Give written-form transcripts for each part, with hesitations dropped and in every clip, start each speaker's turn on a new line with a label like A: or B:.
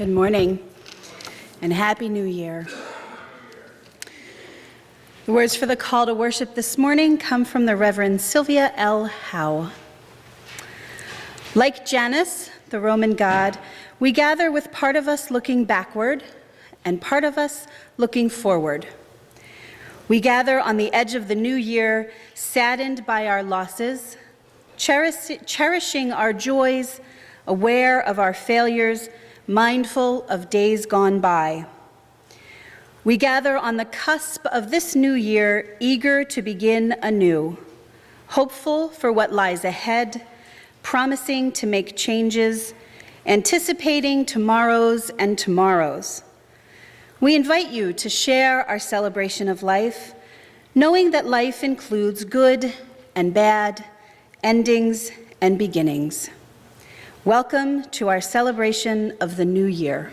A: Good morning and Happy New Year. The words for the call to worship this morning come from the Reverend Sylvia L. Howe. Like Janus, the Roman god, we gather with part of us looking backward and part of us looking forward. We gather on the edge of the new year, saddened by our losses, cherishing our joys, aware of our failures, mindful of days gone by. We gather on the cusp of this new year, eager to begin anew, hopeful for what lies ahead, promising to make changes, anticipating tomorrows and tomorrows. We invite you to share our celebration of life, knowing that life includes good and bad, endings and beginnings. Welcome to our celebration of the new year.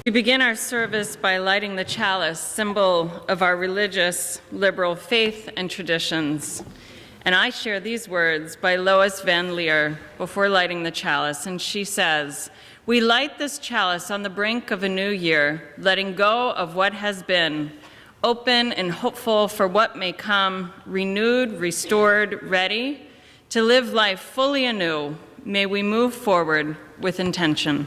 B: We begin our service by lighting the chalice, symbol of our religious, liberal faith and traditions. And I share these words by Lois Van Leer before lighting the chalice, and she says, "We light this chalice on the brink of a new year, letting go of what has been, open and hopeful for what may come, renewed, restored, ready to live life fully anew. May we move forward with intention."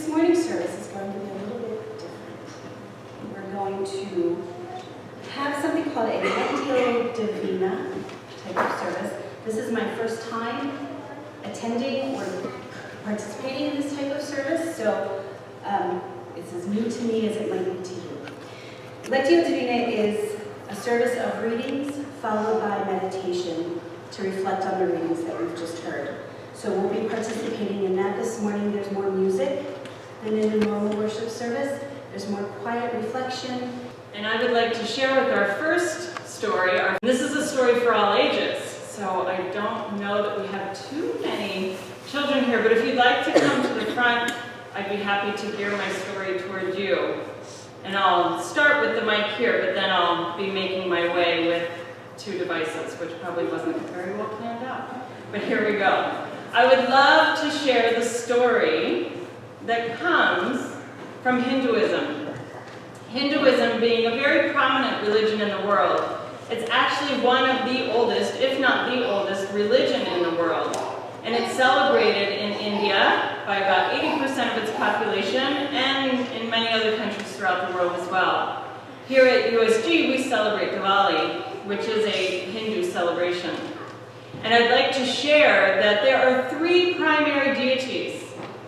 A: this morning's service is going to be a little bit different. We're going to have something called a Lectio Divina type of service. This is my first time attending or participating in this type of service, so it's as new to me as it might be to you. Lectio Divina is a service of readings followed by meditation to reflect on the readings that we've just heard. So we'll be participating in that this morning. There's more music than in a normal worship service. There's more quiet reflection.
B: And I would like to share with our first story. This is a story for all ages, so I don't know that we have too many children here, but if you'd like to come to the front, I'd be happy to gear my story toward you. And I'll start with the mic here, but then I'll be making my way with two devices, which probably wasn't very well planned out. But here we go. I would love to share the story that comes from Hinduism. Hinduism being a very prominent religion in the world. It's actually one of the oldest, if not the oldest, religion in the world. And it's celebrated in India by about 80% of its population and in many other countries throughout the world as well. Here at USG, we celebrate Diwali, which is a Hindu celebration. And I'd like to share that there are three primary deities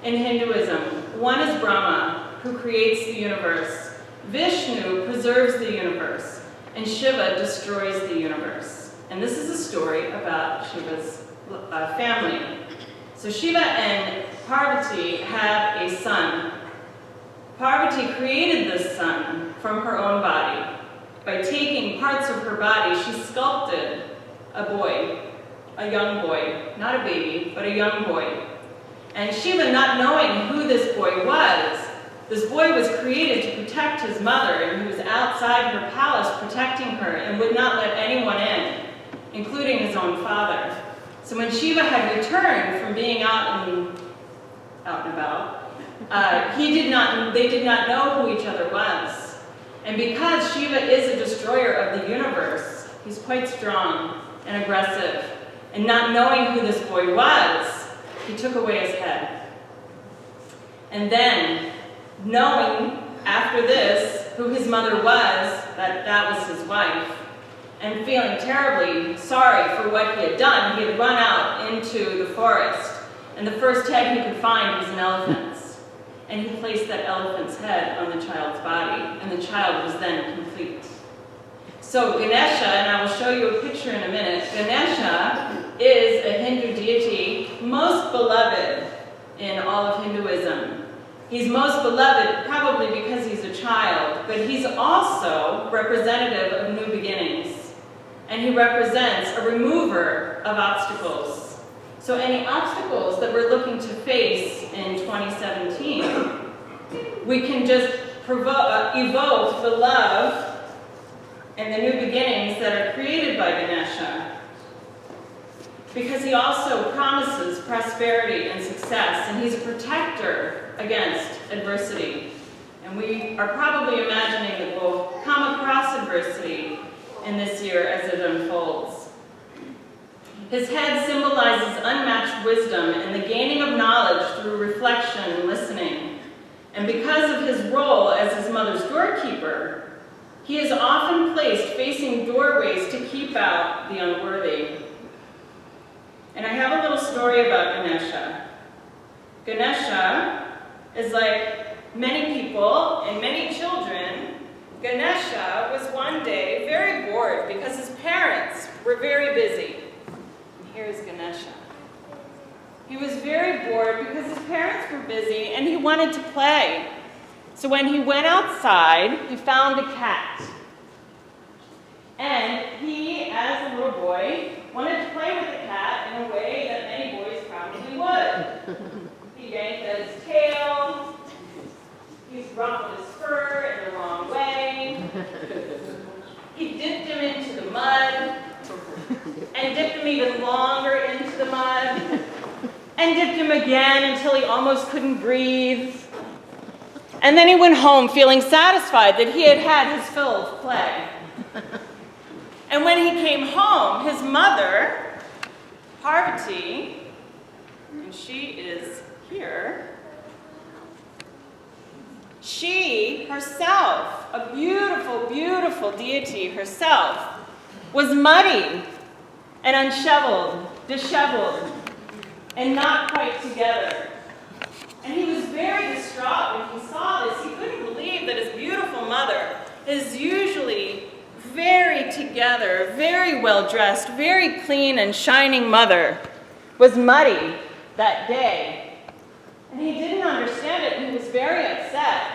B: in Hinduism. One is Brahma, who creates the universe. Vishnu preserves the universe. And Shiva destroys the universe. And this is a story about Shiva's family. So Shiva and Parvati have a son. Parvati created this son from her own body. By taking parts of her body, she sculpted a boy, a young boy, not a baby, but a young boy. And Shiva, not knowing who this boy was created to protect his mother, and he was outside her palace protecting her and would not let anyone in, including his own father. So when Shiva had returned from being out and about, they did not know who each other was. And because Shiva is a destroyer of the universe, he's quite strong and aggressive. And not knowing who this boy was, he took away his head. And then, knowing after this who his mother was, that was his wife, and feeling terribly sorry for what he had done, he had run out into the forest. And the first head he could find was an elephant's. And he placed that elephant's head on the child's body, and the child was then complete. So Ganesha, and I will show you a picture in a minute, Ganesha is a Hindu deity most beloved in all of Hinduism. He's most beloved probably because he's a child, but he's also representative of new beginnings. And he represents a remover of obstacles. So any obstacles that we're looking to face in 2017, we can just evoke the love and the new beginnings that are created by Ganesha. Because he also promises prosperity and success, and he's a protector against adversity. And we are probably imagining that we'll come across adversity in this year as it unfolds. His head symbolizes unmatched wisdom and the gaining of knowledge through reflection and listening. And because of his role as his mother's doorkeeper, he is often placed facing doorways to keep out the unworthy. And I have a little story about Ganesha. Ganesha is like many people and many children. Ganesha was one day very bored because his parents were very busy. And here's Ganesha. He was very bored because his parents were busy and he wanted to play. So when he went outside, he found a cat. And he, as a little boy, wanted to play with the cat in a way that many boys probably would. He yanked at his tail, he ruffled his fur in the wrong way, he dipped him into the mud, and dipped him even longer into the mud, and dipped him again until he almost couldn't breathe. And then he went home feeling satisfied that he had had his fill of play. And when he came home, his mother, Parvati, and she is here, herself, a beautiful, beautiful deity herself, was muddy and disheveled, and not quite together. And he was very distraught when he saw this. He couldn't believe that his beautiful mother, his usually very together, very well-dressed, very clean and shining mother, was muddy that day. And he didn't understand it, and he was very upset.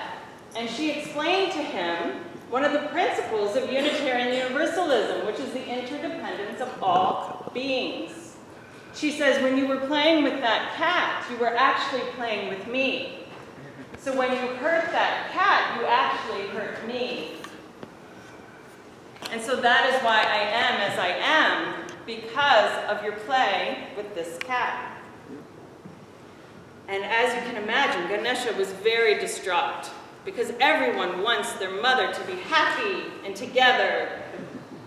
B: And she explained to him one of the principles of Unitarian Universalism, which is the interdependence of all beings. She says, when you were playing with that cat, you were actually playing with me. So when you hurt that cat, you actually hurt me. And so that is why I am as I am, because of your play with this cat. And as you can imagine, Ganesha was very distraught, because everyone wants their mother to be happy and together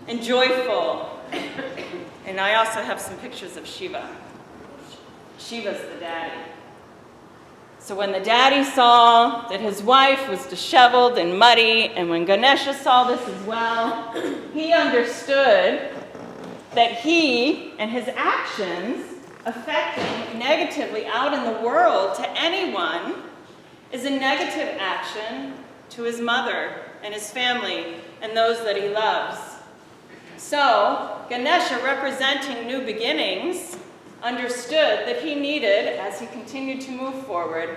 B: and joyful. And I also have some pictures of Shiva. Shiva's the daddy. So when the daddy saw that his wife was disheveled and muddy, and when Ganesha saw this as well, he understood that he and his actions affecting negatively out in the world to anyone is a negative action to his mother and his family and those that he loves. So Ganesha, representing new beginnings, understood that he needed, as he continued to move forward,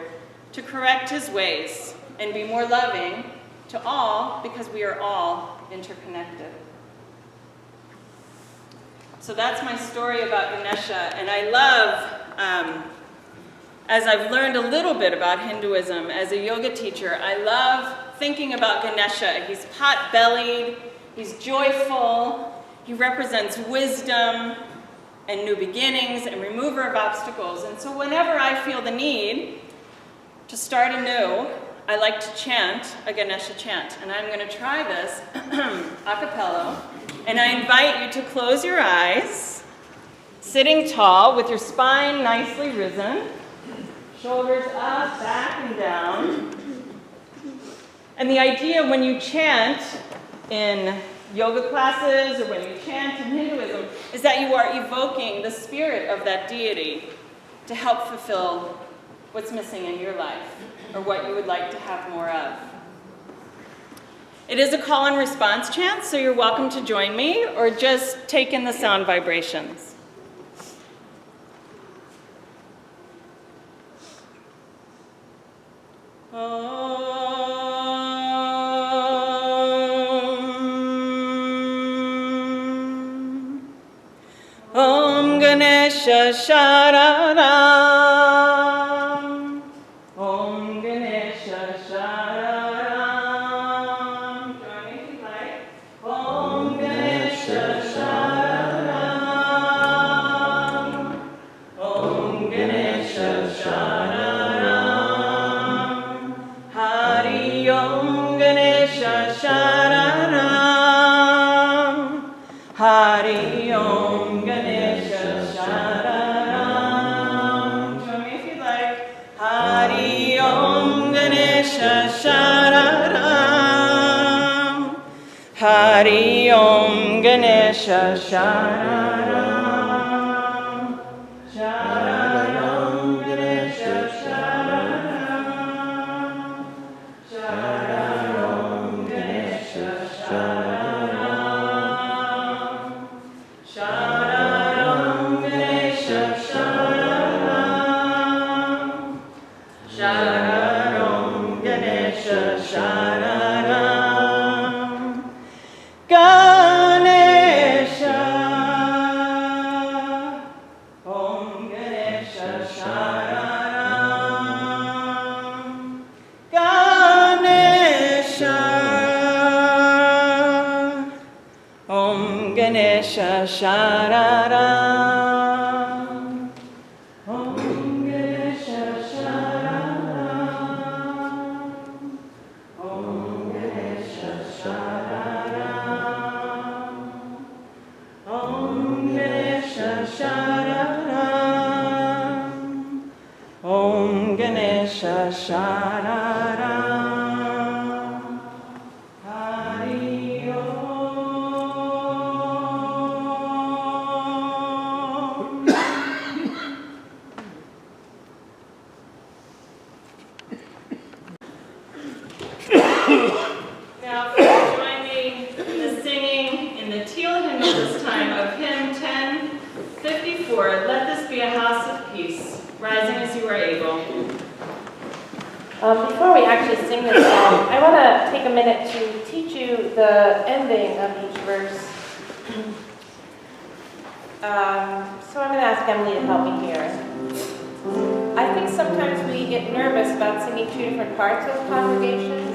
B: to correct his ways and be more loving to all, because we are all interconnected. So that's my story about Ganesha, and I love, as I've learned a little bit about Hinduism as a yoga teacher, I love thinking about Ganesha. He's pot-bellied, he's joyful, he represents wisdom and new beginnings and remover of obstacles. And so whenever I feel the need to start anew, I like to chant a Ganesha chant. And I'm going to try this a cappella. And I invite you to close your eyes, sitting tall with your spine nicely risen, shoulders up, back, and down. And the idea when you chant in yoga classes or when you chant in Hinduism is that you are evoking the spirit of that deity to help fulfill what's missing in your life or what you would like to have more of. It is a call and response chant, so you're welcome to join me or just take in the sound vibrations. Om Ganesha Shararam. Om Ganesha Shararam. Join me if you like. Om Ganesha Shararam. Om Ganesha Shararam. Hari Om Ganesha Shararam. Hari Om Ganesha Shararam. Join me if you'd like. Hari Om Ganesha Shararam. Hari Om Ganesha Shararam. Shararam Ganesha Shararam. Shararam Ganesha Shararam. Shararam Ganesha Shararam. Shararam Ganesha Shararam. Ganesha. Om Ganesha Shararam. Ganesha. Om Ganesha Shararam. Om Ganesha Shararam. Om Ganesha Shararam. Om Ganesha Shararam. Om Ganesha Shararam. table.
C: Before we actually sing this song, I want to take a minute to teach you the ending of each verse. So I'm going to ask Emily to help me here. I think sometimes we get nervous about singing two different parts of the congregation,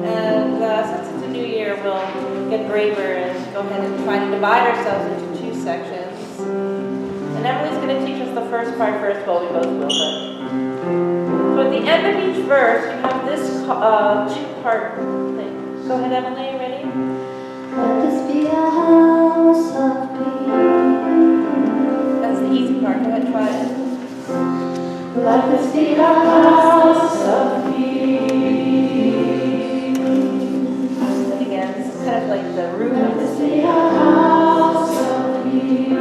C: and since it's a new year, we'll get braver and go ahead and try to divide ourselves into two sections. And Emily's going to teach us the first part first, well, we both will, but... So at the end of each verse, you have this two-part thing. Go ahead, Emily, you ready?
D: Let this be a house of peace.
C: That's the easy part. Go ahead, try it.
D: Let this be a house of peace.
C: And again, this is kind of like the root of
D: Let
C: this
D: this be
C: thing.
D: a house of peace.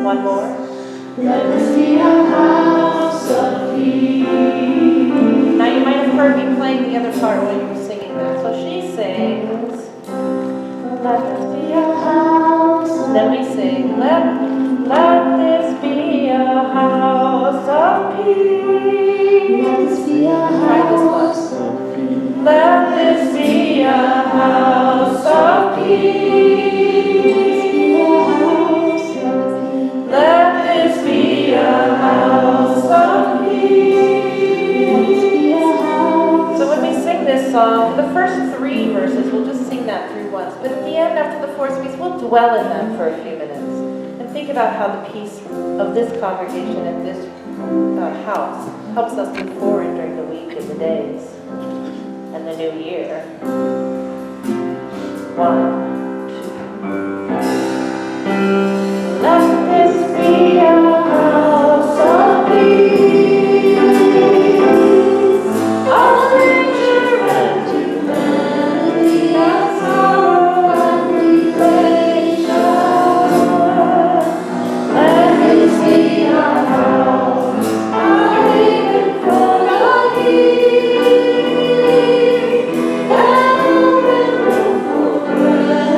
C: One more.
D: Let this be a house of peace.
C: Now you might have heard me playing the other part when you were singing that. So she sings, let this be a house. Then we sing, let this be a house of peace.
D: Let this be a
C: Try this one.
D: house of peace.
C: Let this be a house of peace. Let this be a house of peace. So when we sing this song, the first three verses, we'll just sing that through once. But at the end, after the fourth piece, we'll dwell in them for a few minutes and think about how the peace of this congregation and this house helps us move forward during the week and the days and the new year. 1, 2. Let this be a house of peace. All nature and humanity, and sorrow and relation. Let this be a house, a haven full of peace, and a room full of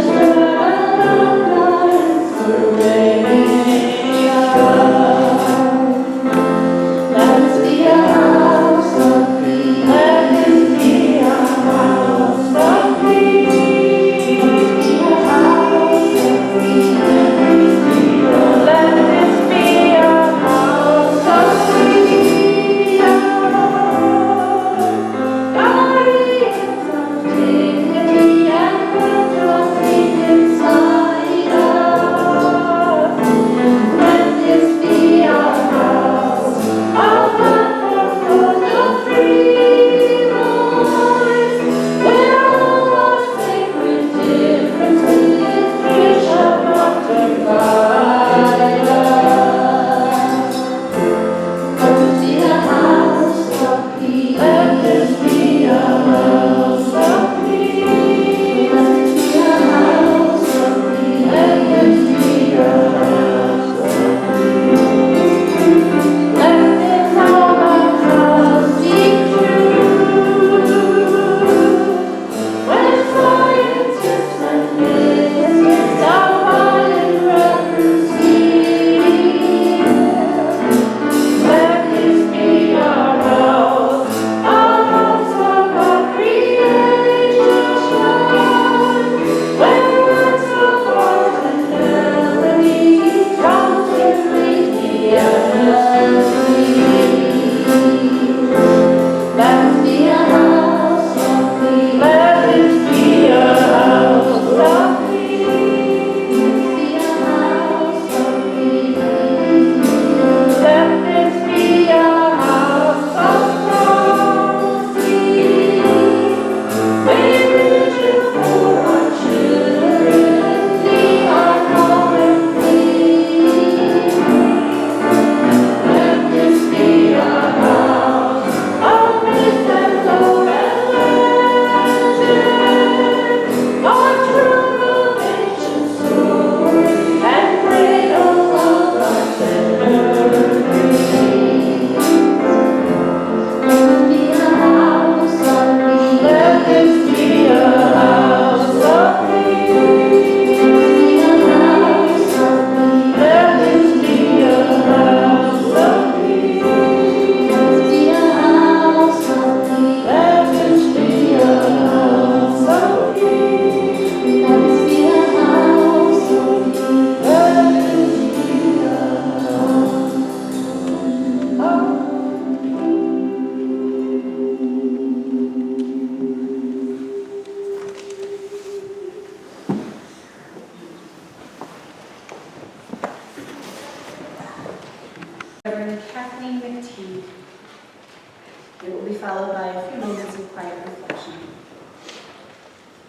A: It will be followed by a few moments of quiet reflection.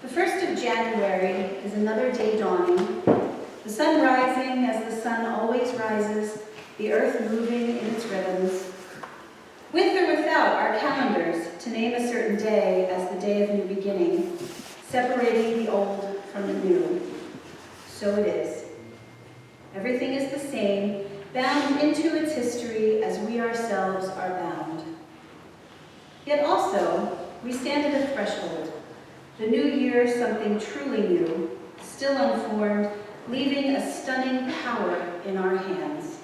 A: The 1st of January is another day dawning, the sun rising as the sun always rises, the earth moving in its rhythms. With or without our calendars to name a certain day as the day of new beginning, separating the old from the new. So it is. Everything is the same, bound into its history as we ourselves are bound. Yet also, we stand at a threshold. The new year, something truly new, still unformed, leaving a stunning power in our hands.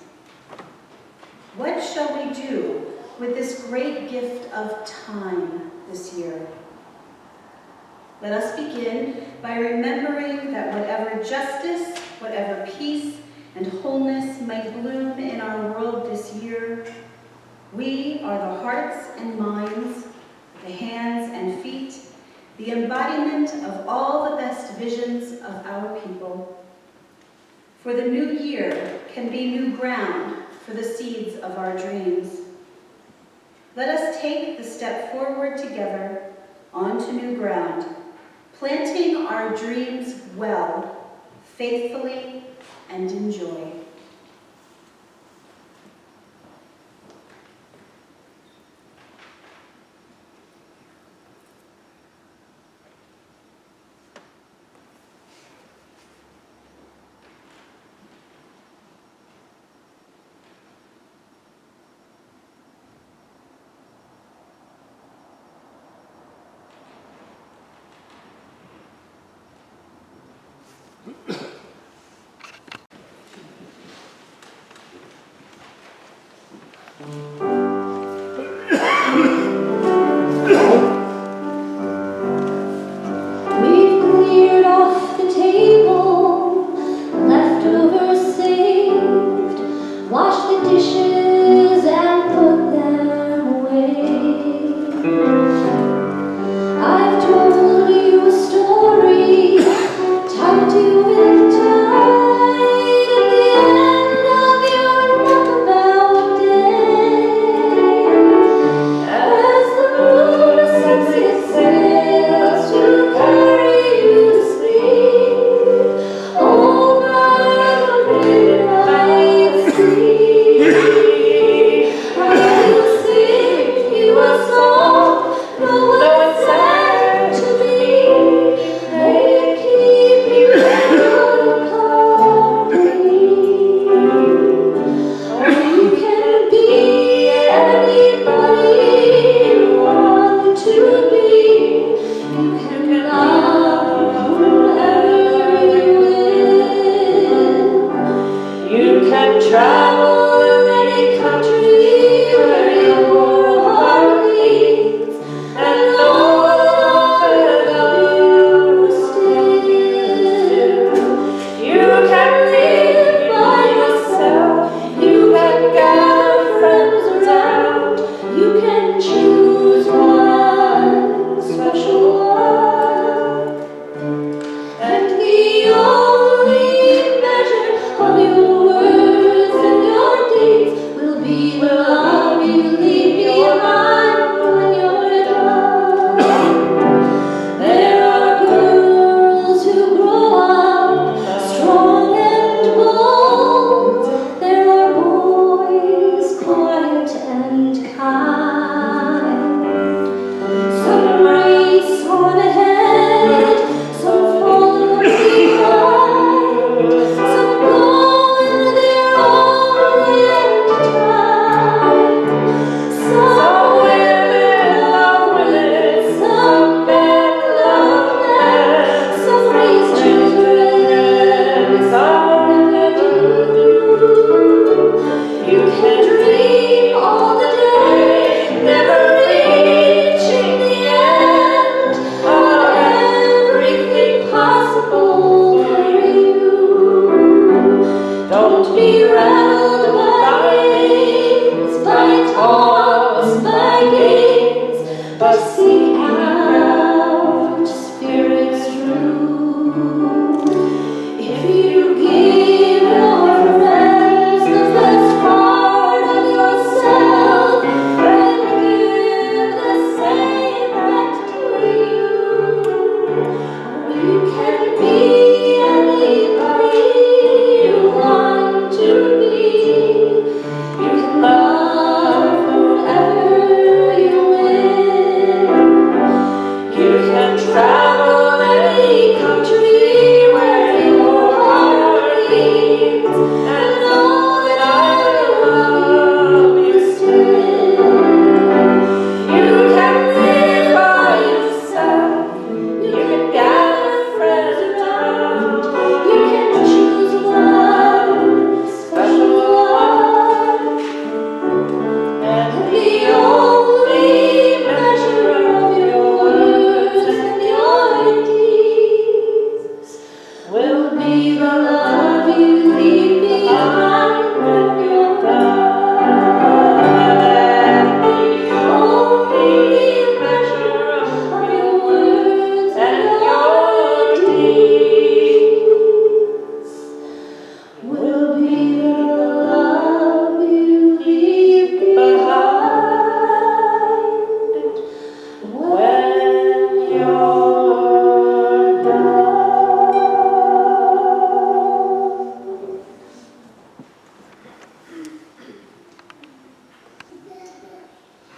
A: What shall we do with this great gift of time this year? Let us begin by remembering that whatever justice, whatever peace, and wholeness might bloom in our world this year, we are the hearts and minds, the hands and feet, the embodiment of all the best visions of our people. For the new year can be new ground for the seeds of our dreams. Let us take the step forward together onto new ground, planting our dreams well, faithfully, and in joy.
D: We've cleared off the table, leftovers saved, washed the dishes and put them away. I've told you a story, tied you in time at the end of your knockabout day.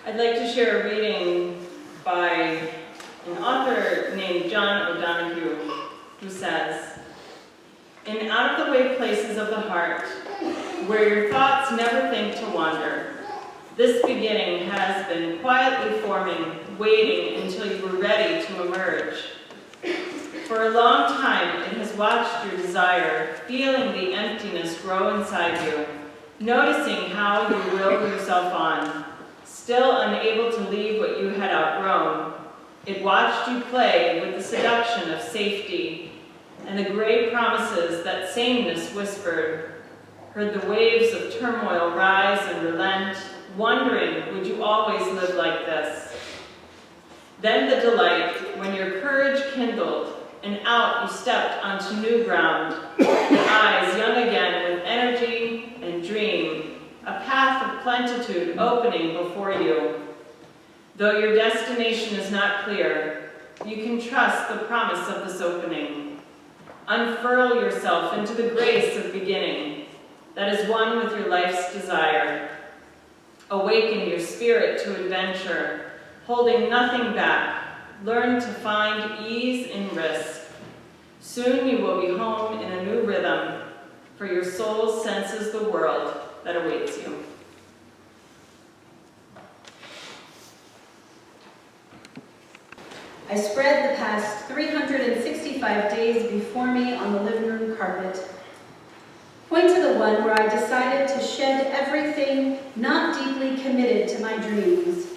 B: I'd like to share a reading by an author named John O'Donoghue, who says, "In out-of-the-way places of the heart, where your thoughts never think to wander, this beginning has been quietly forming, waiting until you were ready to emerge. For a long time, it has watched your desire, feeling the emptiness grow inside you, noticing how you will yourself on. Still unable to leave what you had outgrown, it watched you play with the seduction of safety and the gray promises that sameness whispered, heard the waves of turmoil rise and relent, wondering, would you always live like this? Then the delight, when your courage kindled, and out you stepped onto new ground, eyes young again with energy and dream, a path of plenitude opening before you. Though your destination is not clear, you can trust the promise of this opening. Unfurl yourself into the grace of beginning that is one with your life's desire. Awaken your spirit to adventure, holding nothing back. Learn to find ease in risk. Soon you will be home in a new rhythm, for your soul senses the world that awaits you."
A: I spread the past 365 days before me on the living room carpet. Point to the one where I decided to shed everything not deeply committed to my dreams.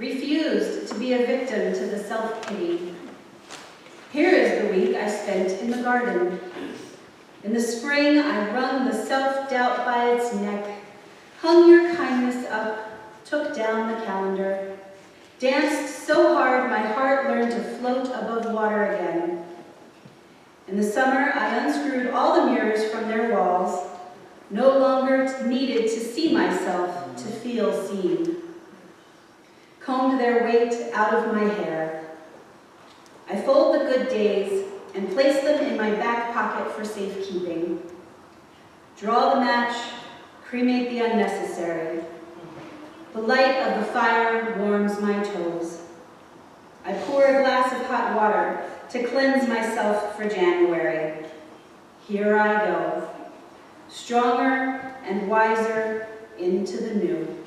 A: Refused to be a victim to the self-pity. Here is the week I spent in the garden. In the spring, I wrung the self-doubt by its neck, hung your kindness up, took down the calendar, danced so hard my heart learned to float above water again. In the summer, I unscrewed all the mirrors from their walls, no longer needed to see myself to feel seen. Combed their weight out of my hair. I fold the good days and place them in my back pocket for safekeeping. Draw the match, cremate the unnecessary. The light of the fire warms my toes. I pour a glass of hot water to cleanse myself for January. Here I go, stronger and wiser into the new.